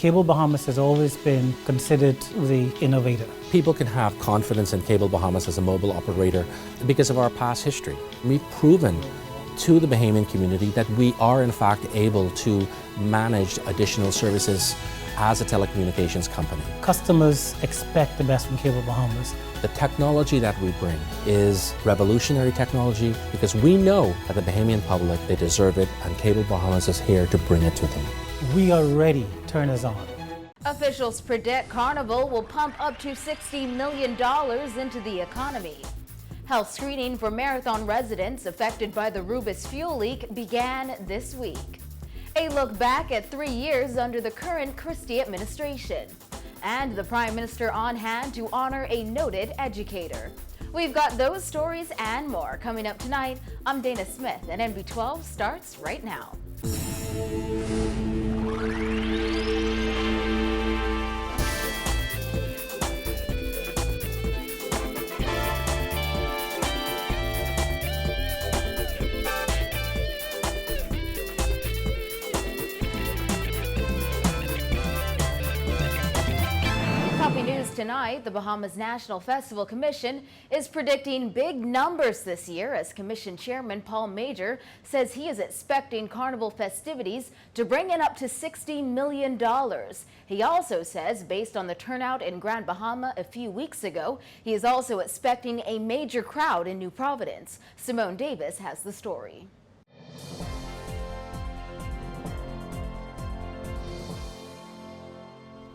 Cable Bahamas has always been considered the innovator. People can have confidence in Cable Bahamas as a mobile operator because of our past history. We've proven to the Bahamian community that we are in fact able to manage additional services as a telecommunications company. Customers expect the best from Cable Bahamas. The technology that we bring is revolutionary technology because we know that the Bahamian public, they deserve it, and Cable Bahamas is here to bring it to them. We are ready. Turn us on. Officials predict Carnival will pump up to $60 million into the economy. Health screening for Marathon residents affected by the Rubis fuel leak began this week. A look back at 3 years under the current Christie administration. And the Prime Minister on hand to honor a noted educator. We've got those stories and more coming up tonight. I'm Dana Smith, and NB12 starts right now. News tonight, the Bahamas National Festival Commission is predicting big numbers this year as Commission Chairman Paul Major says he is expecting Carnival festivities to bring in up to $60 million. He also says, based on the turnout in Grand Bahama a few weeks ago, he is also expecting a major crowd in New Providence. Simone Davis has the story.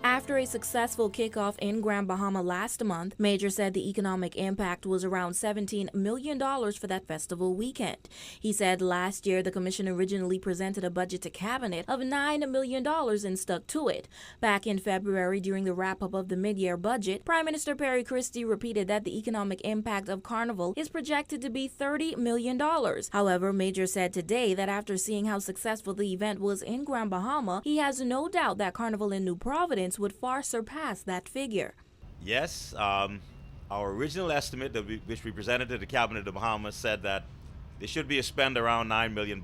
After a successful kickoff in Grand Bahama last month, Major said the economic impact was around $17 million for that festival weekend. He said last year the commission originally presented a budget to cabinet of $9 million and stuck to it. Back in February, during the wrap-up of the mid-year budget, Prime Minister Perry Christie repeated that the economic impact of Carnival is projected to be $30 million. However, Major said today that after seeing how successful the event was in Grand Bahama, he has no doubt that Carnival in New Providence would far surpass that figure. Yes, our original estimate, which we presented to the Cabinet of the Bahamas, said that there should be a spend around $9 million.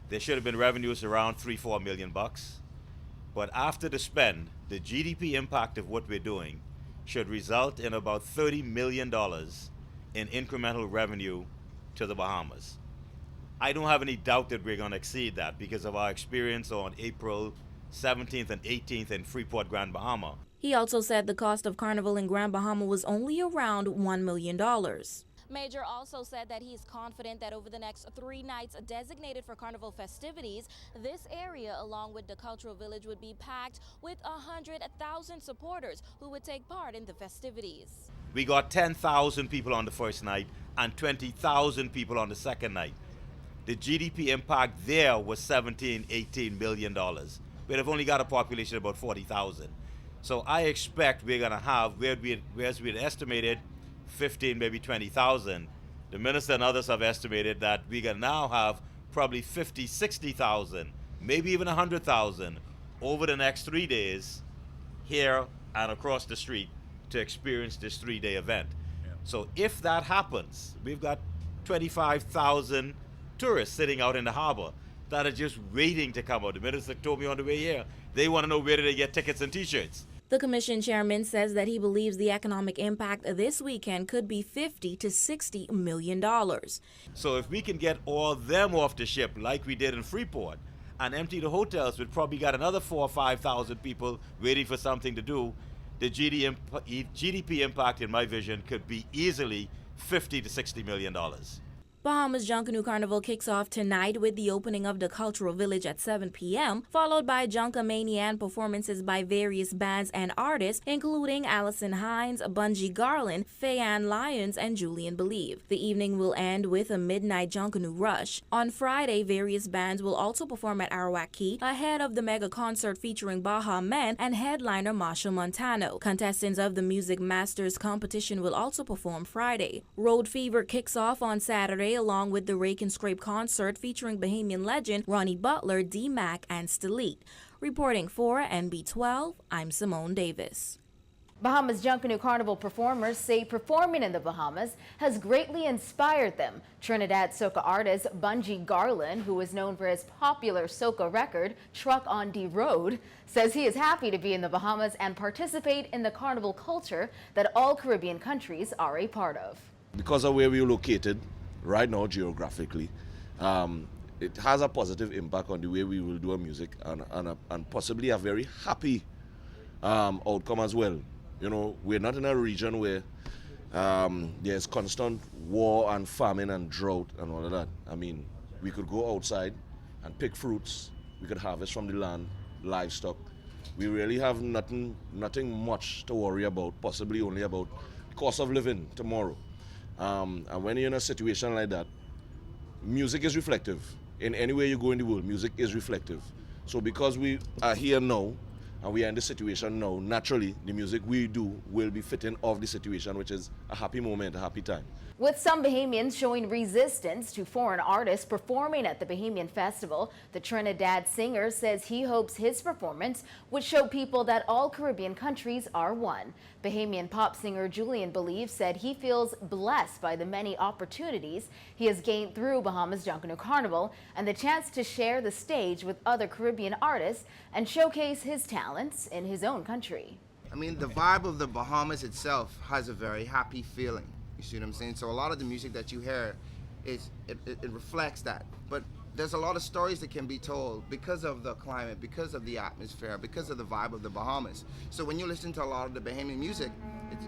There should have been revenues around $3-4 million. But after the spend, the GDP impact of what we're doing should result in about $30 million in incremental revenue to the Bahamas. I don't have any doubt that we're going to exceed that because of our experience on April 17th and 18th in Freeport, Grand Bahama. He also said the cost of Carnival in Grand Bahama was only around $1 million. Major also said that he's confident that over the next 3 nights designated for Carnival festivities, this area, along with the cultural village, would be packed with 100,000 supporters who would take part in the festivities. We got 10,000 people on the first night and 20,000 people on the second night. The GDP impact there was $17-18 million. We'd have only got a population of about 40,000. So I expect we're going to have, whereas we had estimated 15, maybe 20,000, the minister and others have estimated that we're going to now have probably 50, 60,000, maybe even 100,000 over the next 3 days here and across the street to experience this 3-day event. Yeah. So if that happens, we've got 25,000 tourists sitting out in the harbor that are just waiting to come out. The minister told me on the way here, they want to know where do they get tickets and t-shirts. The commission chairman says that he believes the economic impact this weekend could be $50 to $60 million. So if we can get all them off the ship like we did in Freeport and empty the hotels, we've probably got another 4,000 or 5,000 people waiting for something to do, the GDP impact in my vision could be easily $50 to $60 million. Bahamas Junkanoo Carnival kicks off tonight with the opening of the Cultural Village at 7 p.m., followed by Junkamania and performances by various bands and artists, including Allison Hines, Bungie Garland, Faye-Ann Lyons, and Julian Believe. The evening will end with a midnight Junkanoo rush. On Friday, various bands will also perform at Arawak Key ahead of the mega concert featuring Baha Men and headliner Marshall Montano. Contestants of the Music Masters competition will also perform Friday. Road Fever kicks off on Saturday along with the Rake and Scrape concert featuring Bahamian legend Ronnie Butler, D-Mac, and Stalit. Reporting for NB12, I'm Simone Davis. Bahamas Junkanoo Carnival performers say performing in the Bahamas has greatly inspired them. Trinidad soca artist Bungie Garland, who is known for his popular soca record, Truck on the Road, says he is happy to be in the Bahamas and participate in the carnival culture that all Caribbean countries are a part of. Because of where we're located right now geographically, it has a positive impact on the way we will do our music and possibly a very happy outcome as well. You know, we're not in a region where there's constant war and famine and drought and all of that. I mean, we could go outside and pick fruits. We could harvest from the land, livestock. We really have nothing much to worry about, possibly only about the cost of living tomorrow. And when you're in a situation like that, music is reflective. In any way you go in the world, music is reflective. So because we are here now, and we are in this situation now, naturally, the music we do will be fitting of the situation, which is a happy moment, a happy time. With some Bahamians showing resistance to foreign artists performing at the Bahamian Festival, the Trinidad singer says he hopes his performance would show people that all Caribbean countries are one. Bahamian pop singer Julian Believe said he feels blessed by the many opportunities he has gained through Bahamas Junkanoo Carnival and the chance to share the stage with other Caribbean artists and showcase his talents in his own country. I mean, the vibe of the Bahamas itself has a very happy feeling. You see what I'm saying? So a lot of the music that you hear it reflects that. But there's a lot of stories that can be told because of the climate, because of the atmosphere, because of the vibe of the Bahamas. So when you listen to a lot of the Bahamian music,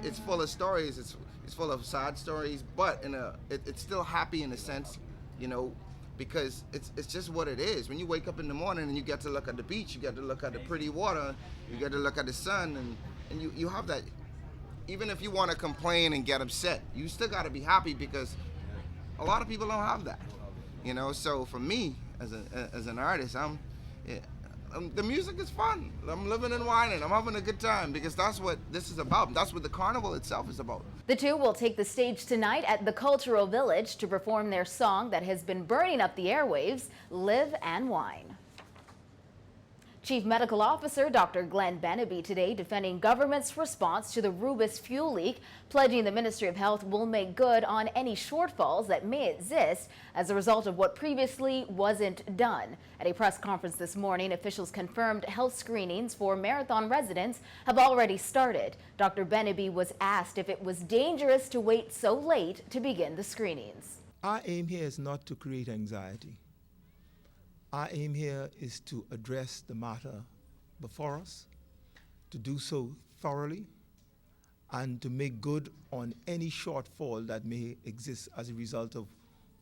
it's full of stories. It's full of sad stories, but it's still happy in a sense, you know, because it's just what it is. When you wake up in the morning and you get to look at the beach, you get to look at the pretty water, you get to look at the sun, and you have that. Even if you want to complain and get upset, you still got to be happy because a lot of people don't have that, you know. So for me, as an artist, the music is fun. I'm living and whining. I'm having a good time because that's what this is about. That's what the carnival itself is about. The two will take the stage tonight at the Cultural Village to perform their song that has been burning up the airwaves, Live and Wine. Chief Medical Officer Dr. Glenn Benaby today defending government's response to the Rubis fuel leak, pledging the Ministry of Health will make good on any shortfalls that may exist as a result of what previously wasn't done. At a press conference this morning, officials confirmed health screenings for Marathon residents have already started. Dr. Benaby was asked if it was dangerous to wait so late to begin the screenings. Our aim here is not to create anxiety. Our aim here is to address the matter before us, to do so thoroughly, and to make good on any shortfall that may exist as a result of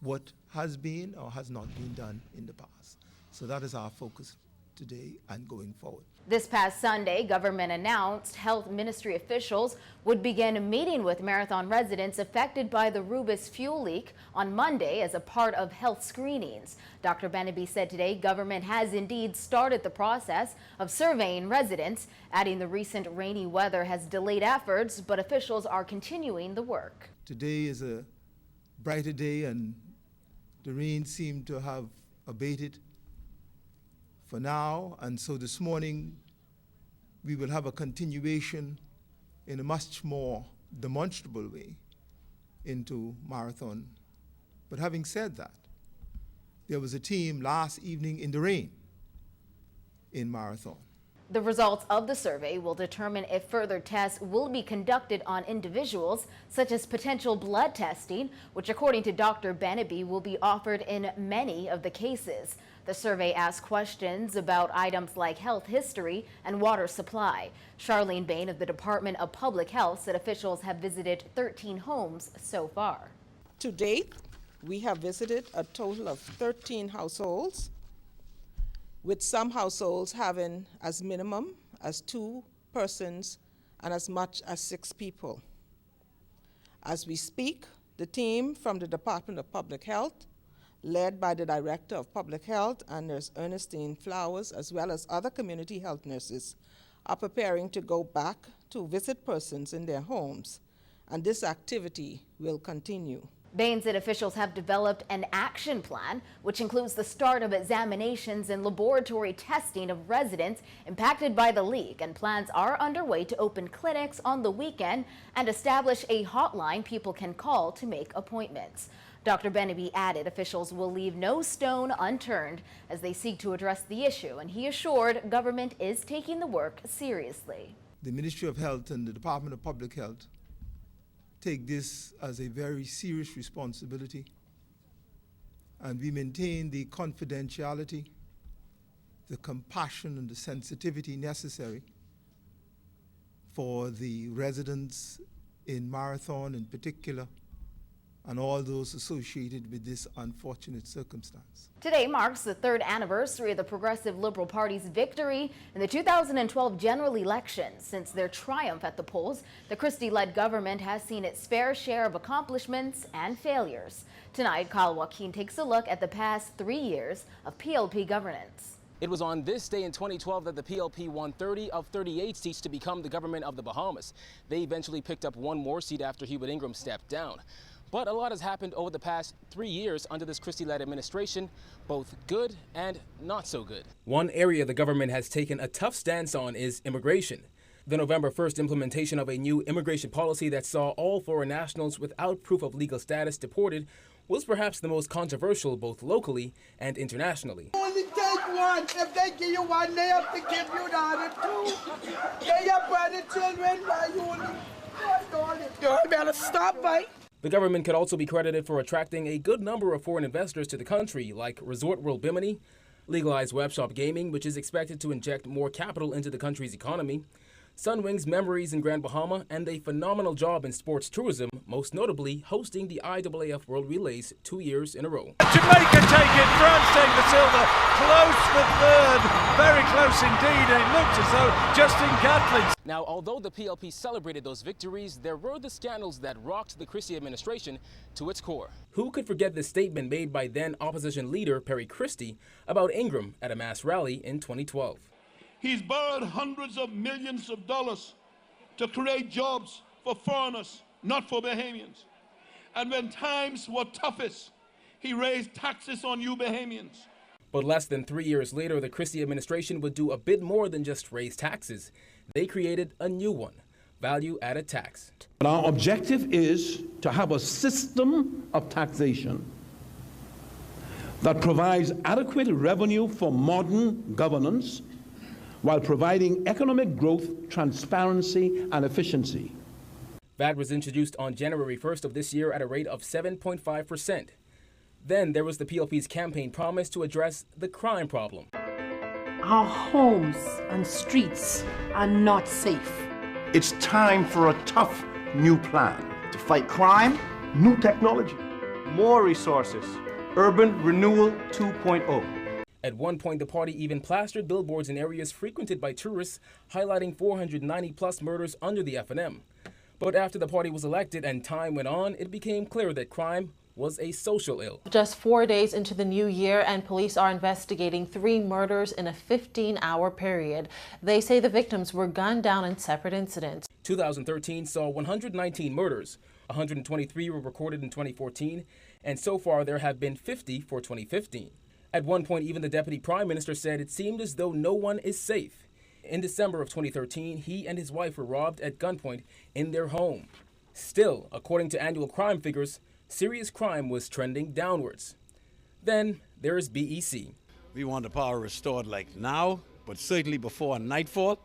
what has been or has not been done in the past. So that is our focus today and going forward. This past Sunday, government announced health ministry officials would begin meeting with Marathon residents affected by the Rubis fuel leak on Monday as a part of health screenings. Dr. Benaby said today government has indeed started the process of surveying residents, adding the recent rainy weather has delayed efforts, but officials are continuing the work. Today is a brighter day and the rain seemed to have abated for now, and so this morning we will have a continuation in a much more demonstrable way into Marathon. But having said that, there was a team last evening in the rain in Marathon. The results of the survey will determine if further tests will be conducted on individuals, such as potential blood testing, which according to Dr. Benaby will be offered in many of the cases. The survey asks questions about items like health history and water supply. Charlene Bain of the Department of Public Health said officials have visited 13 homes so far. To date, we have visited a total of 13 households, with some households having as minimum as 2 persons and as much as 6 people. As we speak, the team from the Department of Public Health, led by the Director of Public Health and Nurse Ernestine Flowers, as well as other community health nurses, are preparing to go back to visit persons in their homes, and this activity will continue. Bain said officials have developed an action plan, which includes the start of examinations and laboratory testing of residents impacted by the leak, and plans are underway to open clinics on the weekend and establish a hotline people can call to make appointments. Dr. Beneby added officials will leave no stone unturned as they seek to address the issue, and he assured government is taking the work seriously. The Ministry of Health and the Department of Public Health take this as a very serious responsibility, and we maintain the confidentiality, the compassion, and the sensitivity necessary for the residents in Marathon in particular, and all those associated with this unfortunate circumstance. Today marks the third anniversary of the Progressive Liberal Party's victory in the 2012 general election. Since their triumph at the polls, the Christie-led government has seen its fair share of accomplishments and failures. Tonight, Kyle Joaquin takes a look at the past 3 years of PLP governance. It was on this day in 2012 that the PLP won 30 of 38 seats to become the government of the Bahamas. They eventually picked up one more seat after Hubert Ingram stepped down. But a lot has happened over the past 3 years under this Christie-led administration, both good and not so good. One area the government has taken a tough stance on is immigration. The November 1st implementation of a new immigration policy that saw all foreign nationals without proof of legal status deported was perhaps the most controversial both locally and internationally. Only take one. If they give you one, they have to give you the other two. They are brother children, why you only... You better stop, mate. The government could also be credited for attracting a good number of foreign investors to the country, like Resort World Bimini, legalized webshop gaming, which is expected to inject more capital into the country's economy, Sunwing's Memories in Grand Bahama, and a phenomenal job in sports tourism, most notably hosting the IAAF World Relays 2 years in a row. Jamaica take it, France take the silver, close for third, very close indeed, and it looked as though Justin Gatlin. Now, although the PLP celebrated those victories, there were the scandals that rocked the Christie administration to its core. Who could forget the statement made by then opposition leader Perry Christie about Ingram at a mass rally in 2012? He's borrowed hundreds of millions of dollars to create jobs for foreigners, not for Bahamians. And when times were toughest, he raised taxes on you Bahamians. But less than 3 years later, the Christie administration would do a bit more than just raise taxes. They created a new one, value-added tax. Our objective is to have a system of taxation that provides adequate revenue for modern governance while providing economic growth, transparency, and efficiency. VAT was introduced on January 1st of this year at a rate of 7.5%. Then there was the PLP's campaign promise to address the crime problem. Our homes and streets are not safe. It's time for a tough new plan to fight crime, new technology, more resources, urban renewal 2.0. At one point, the party even plastered billboards in areas frequented by tourists, highlighting 490-plus murders under the F&M. But after the party was elected and time went on, it became clear that crime was a social ill. Just 4 days into the new year, and police are investigating 3 murders in a 15-hour period. They say the victims were gunned down in separate incidents. 2013 saw 119 murders. 123 were recorded in 2014, and so far there have been 50 for 2015. At one point, even the Deputy Prime Minister said it seemed as though no one is safe. In December of 2013, he and his wife were robbed at gunpoint in their home. Still, according to annual crime figures, serious crime was trending downwards. Then there is BEC. We want the power restored like now, but certainly before nightfall.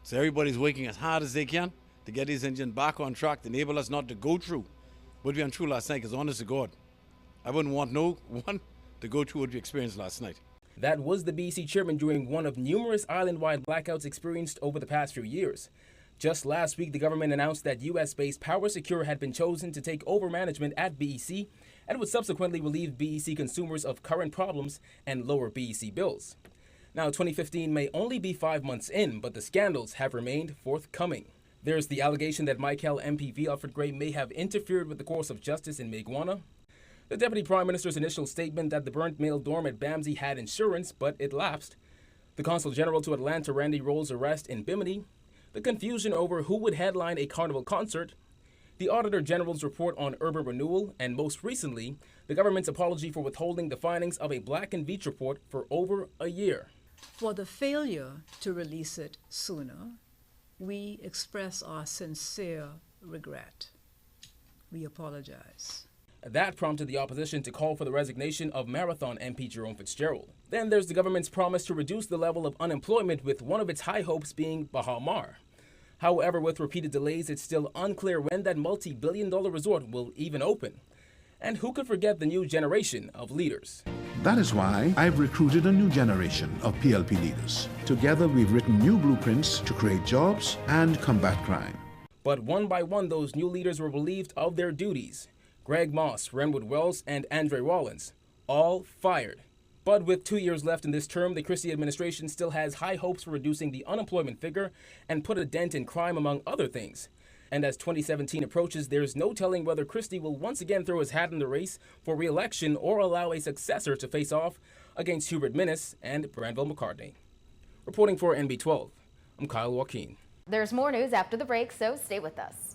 So everybody's working as hard as they can to get this engine back on track, to enable us not to go through what we went through last night, because honest to God, I wouldn't want no one to go through what we experienced last night. That was the BEC chairman during one of numerous island-wide blackouts experienced over the past few years. Just last week, the government announced that U.S.-based Power Secure had been chosen to take over management at BEC and would subsequently relieve BEC consumers of current problems and lower BEC bills. Now, 2015 may only be 5 months in, but the scandals have remained forthcoming. There's the allegation that Michael MPV Alfred Gray may have interfered with the course of justice in Maguana. The Deputy Prime Minister's initial statement that the burnt male dorm at Bamsey had insurance, but it lapsed. The Consul General to Atlanta, Randy Roll's arrest in Bimini. The confusion over who would headline a carnival concert. the Auditor General's report on urban renewal, and most recently, the government's apology for withholding the findings of a Black and Veatch report for over a year. For the failure to release it sooner, we express our sincere regret. We apologize. That prompted the opposition to call for the resignation of Marathon MP Jerome Fitzgerald. Then there's the government's promise to reduce the level of unemployment, with one of its high hopes being Bahamas. However, with repeated delays, it's still unclear when that multi-billion-dollar resort will even open. And who could forget the new generation of leaders? That is why I've recruited a new generation of PLP leaders. Together, we've written new blueprints to create jobs and combat crime. But one by one, those new leaders were relieved of their duties. Greg Moss, Renwood Wells, and Andre Rollins, all fired. But with 2 years left in this term, the Christie administration still has high hopes for reducing the unemployment figure and put a dent in crime, among other things. And as 2017 approaches, there's no telling whether Christie will once again throw his hat in the race for re-election or allow a successor to face off against Hubert Minnis and Granville McCartney. Reporting for NB12, I'm Kyle Joaquin. There's more news after the break, so stay with us.